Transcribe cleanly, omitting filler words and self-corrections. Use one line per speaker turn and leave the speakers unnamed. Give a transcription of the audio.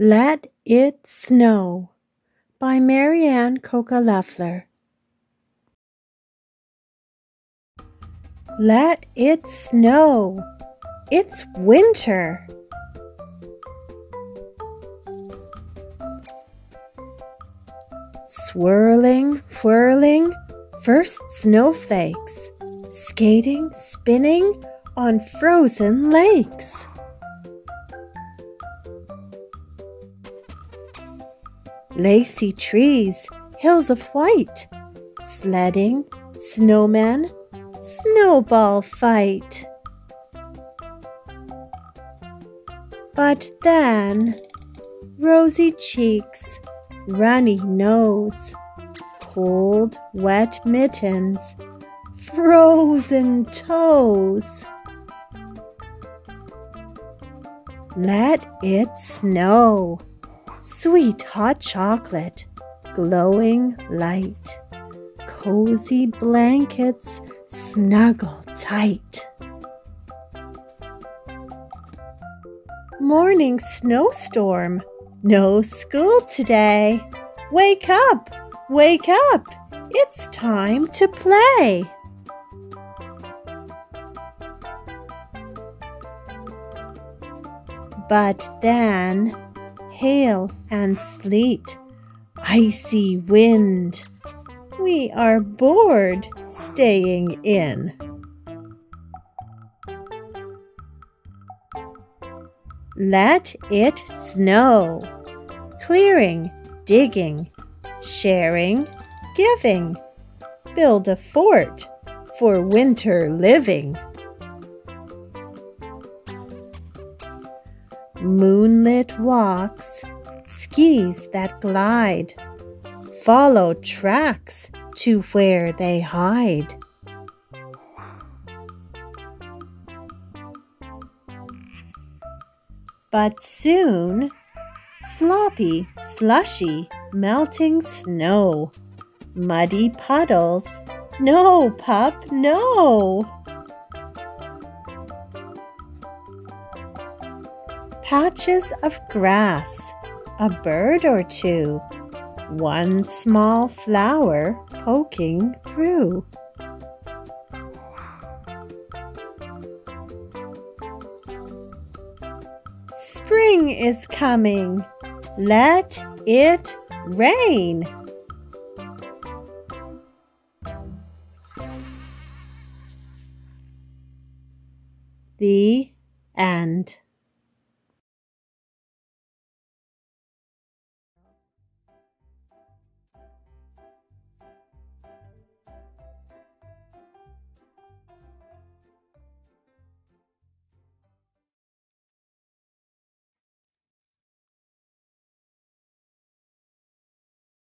Let It Snow by Maryann Cocca-Leffler. Let it snow. It's winter. Swirling, whirling, first snowflakes, skating, spinning on frozen lakes. Lacy trees, hills of white, sledding, snowmen, snowball fight. But then, rosy cheeks, runny nose, cold, wet mittens, frozen toes. Let it snow. Sweet hot chocolate, glowing light, cozy blankets snuggle tight. Morning snowstorm, no school today. Wake up, it's time to play. But then, hail and sleet, icy wind. We are bored staying in. Let it snow. Clearing, digging, sharing, giving. Build a fort for winter living. Moonlit walks, skis that glide, follow tracks to where they hide. But soon, sloppy, slushy, melting snow, muddy puddles, no, pup, no. Patches of grass, a bird or two, one small flower poking through. Spring is coming. Let it rain. The end.